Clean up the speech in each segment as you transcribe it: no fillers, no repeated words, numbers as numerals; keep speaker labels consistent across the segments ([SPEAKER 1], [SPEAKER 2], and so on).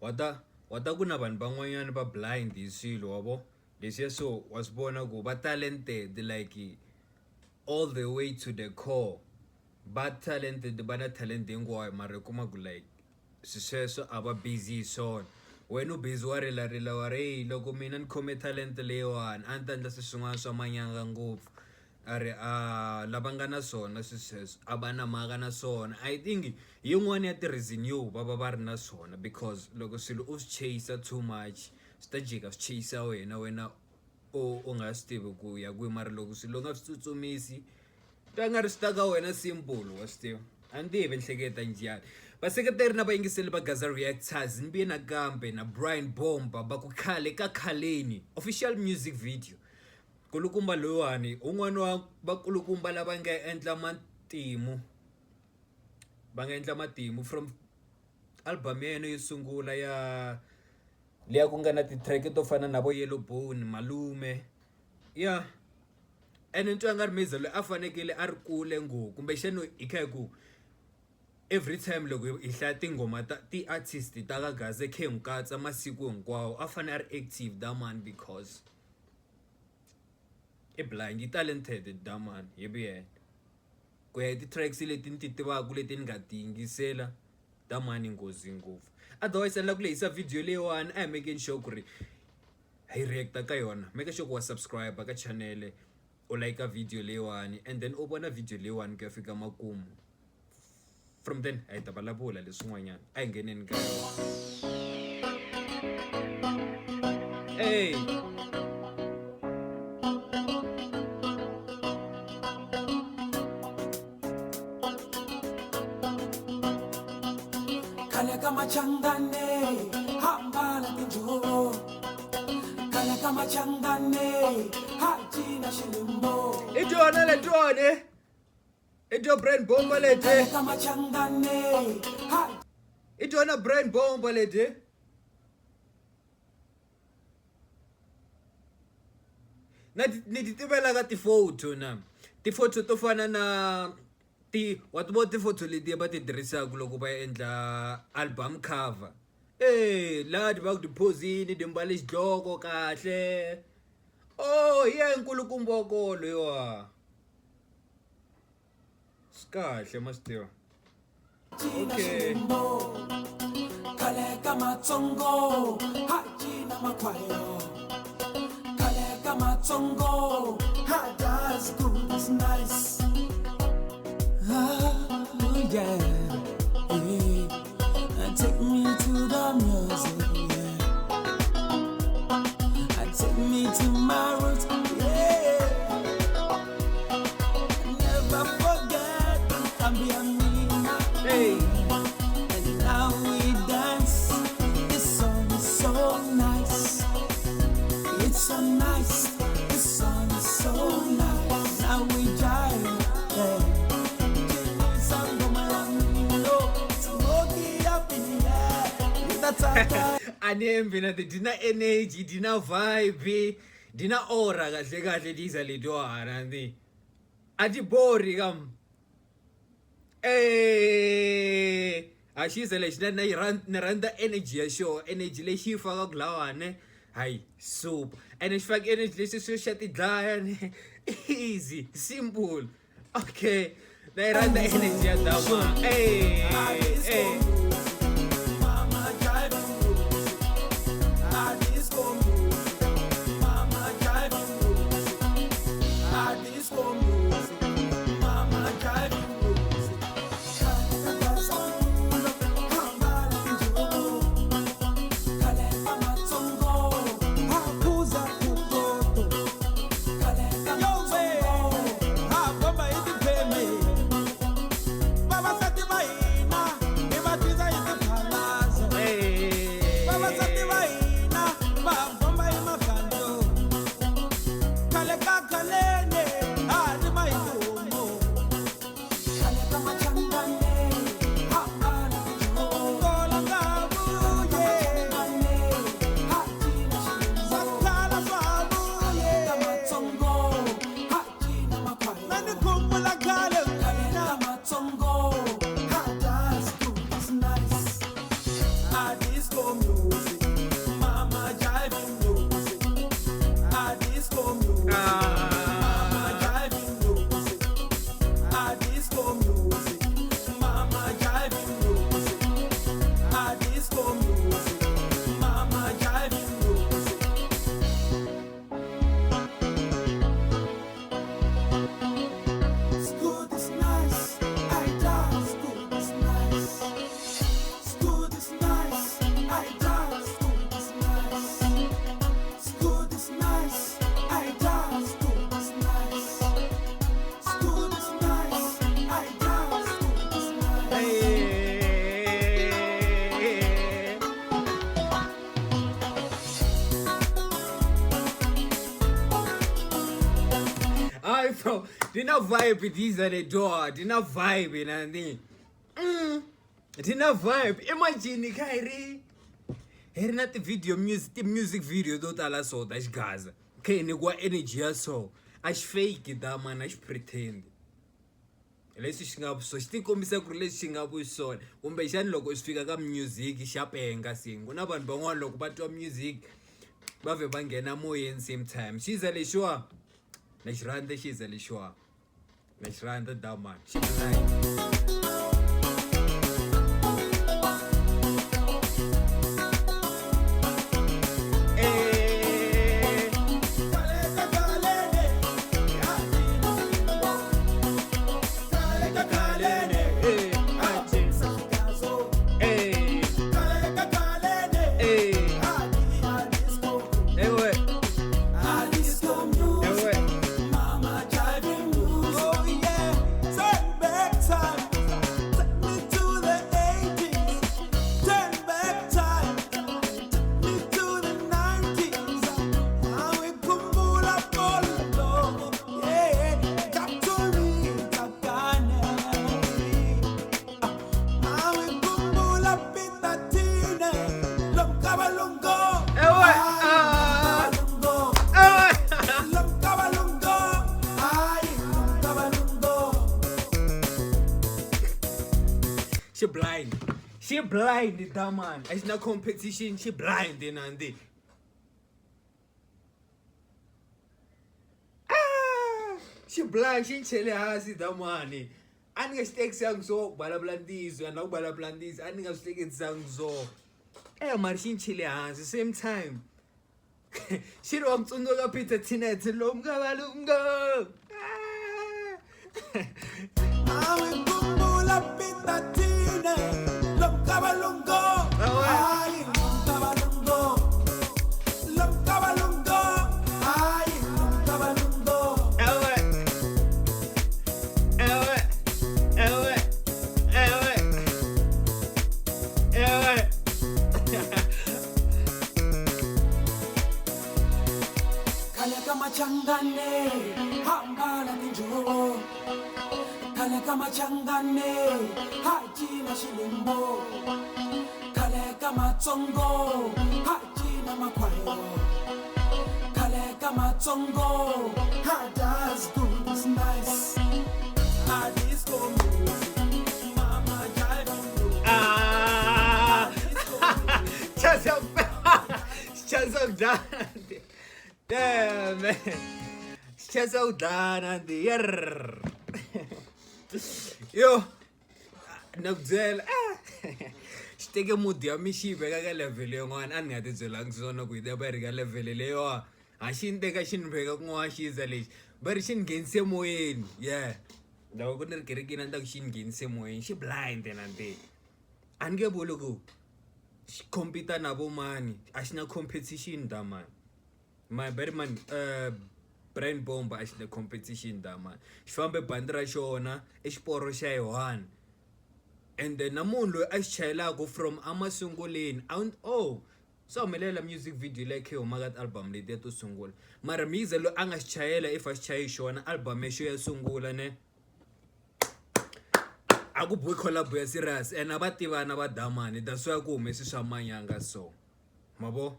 [SPEAKER 1] wata kuna vanhu van'wanyana va blind hi swilo wavo leswiya so wa swi vona ku va talented like all the way to the core va talented va na talent hinkwayo mara i kuma ku like swisweswo a va busy hi swona wena u busy wa rilarila wa ri loko mina ni khome talent leyiwani a ni ta endla swin'wana swa manyanga ngopfu a ri lava nga na swona swisweswo a va na mhaka na swona I think hi yin'wana ya ti-reason yo va ri na swona because loko swilo u swi chase too much swi ta jika swi chase wena u nga swi tivi ku ya kwihi mara loko swilo nga swi tsutsumisi ta nga ri swi ta ka wena simple wa swi tiva a ni tivi nhleketa njhani vaseketeri na vayingiseli va Gaza Reactors ni vuye nakambe na Bomba va ku Khale ka Khaleni official music video kulukumba loyiwani un'wana wa vakulukumba lava nga endla matimu from album ya yena yo sungula ya leya ku nga na ti-track to fana na vo Yellow Bone Malume ya ene ntwa nga ri miza loyi a fanekele a ri kule ngopfu kumbexani hi kha ku every time loko hi hlaya tingoma ti-artist ta ka Gaza khe hi nkatsa masiku hinkwawo a fane a ri active da man because i blind i talented da man hi vuyena ku ya ti-tracks leti ni ti tivaku leti ni nga ti yingisela da man nghozi ngopfu otherwise la ku lehisa video leyiwani a hi making sure ku ri hi reacta ka yona make sure ku wa subscribe ka channel u like video leyiwani and then u vona video leyiwani ku ya fika makumu from then a hi ta vulavula leswin'wanyana a hi ngheneni ka yona hey
[SPEAKER 2] Khale kama changane hambala tinjolo Khale kama changane hajina shilimbo
[SPEAKER 1] itona letone ito brain bomba lete
[SPEAKER 2] Khale kama changane
[SPEAKER 1] itona brain bomba lete na ni titivela ka tifoto na tifoto to fana na what about tifoto leti va ti tirhisaka loko va endla album cover ladi va ku tiphosini ti mbale xidloko kahle yeah nkulukumba wa kolo loyiwa kahle ma swi tiva okay
[SPEAKER 2] Khale kama tsongo hajina makhwayo Khale kama tsongo ha does good is nice yeah. Take me to the music, yeah. Take me to my roots, yeah. Never forget I'm being
[SPEAKER 1] hey
[SPEAKER 2] and now we dance. This song is so nice. It's so nice. This song is so nice. Now we jive, yeah.
[SPEAKER 1] anembi na dina energy dina vibe dina aura kahle kahle diza letwana ni ati bori kam ashiza lexi na randa energy ya show energy lexi faka kulawane hayi super and xi faka energy lexi swi xa ti dlaya easy simple okay na randa energy ya dama
[SPEAKER 2] disco music, mama driving music, disco music, mama driving music, disco music, mama driving music, disco music, mama driving music. School is nice, I die. School is nice. School is nice, I die. School is nice. School is nice, I die. School is nice. School is nice, I die. School is nice.
[SPEAKER 1] Ay, bro, dina vibe these are the door. Dina vibe nani. Dina vibe. Imagine Khairi. Here not the video music video do tala so da xigaza. Okay, ni kwa energy ya so. Ash fake da man, ash pretend. Leswi swi nga so xi tikombisa ku ri leswi xi nga vuswona kumbe xani loko swi fika ka music xa penga singu na vanhu van'wana loko va twa music va ve va nghena moyeni same time xiza lexiwa na xi rhandza xiza lexiwa na xi rhandza daman xi
[SPEAKER 2] Mama driving music. Oh yeah, turn back time. Take me to the 80s. Turn back time. Take me to the 90s. Now we kumbula polo. Yeah, Captori, Takane. Now we kumbula pitatine. Longabalongo.
[SPEAKER 1] She blind that man. It's not competition, she blind and she blind, she chele hasi that man. And you stick sang so balablandis and no balablandis, and you stick it sang so. Eh, Marcin chele hasi, same time. She don't to know Peter Tinet, Lumga Lunga.
[SPEAKER 2] Awi kumbula pitatine, longabalongo. Ay, longabalongo. Longabalongo. Ay, longabalongo. Khale kama changane, hambala ninjowo. Khale kama changane, haji na shilimbo. Khale kama tsongo, haji na makwayo. Khale kama tsongo, hadas good is nice. Disco music, mama driving music.
[SPEAKER 1] Just so done. Damn, man. Just so done and the year. Yo, Nabzel, Stege Mudia Mishi Vega level on and at the Langzona with the Berga level Leo. I shin take a shin Vega she's a leash. But shin gain some way. Yeah. The Ogunner Kirikin and the shin gain some way. She blind and day. And get Bulugu. Compete nabo man. Ashna competition da man. My Berman Brain Bomba as the competition da man. Shwambe Bandra Shona, Esporo Shaiwan. And then Namundo Ashela go from Amasungolin and oh. So Melela music video like here Magat album le to Sungol. Maramiza lo angas chaela if I chai Shona album me show Sungula ne. Aku boy collab ya serious and abativa na badamani that's why go message amanyanga so. Mabo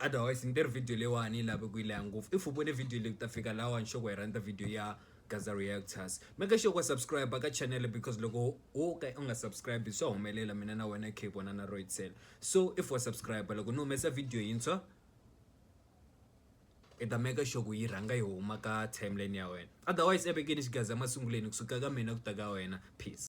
[SPEAKER 1] otherwise in their video le wani la begwile ngofu if ubone video le kutafika la wan show kwa randa video ya Gaza Reactors. Make sure you subscribe ka channel because loko o ka unga subscribe so humelela mina na wena ke bona na right sale. So if you subscribe loko no mesa video yintshwa eta make sure ku yi rhanga yi huma ka timeline ya wena. Otherwise ebekeni xigaza masunguleni kusuka ka mina ku ta ka wena. Peace.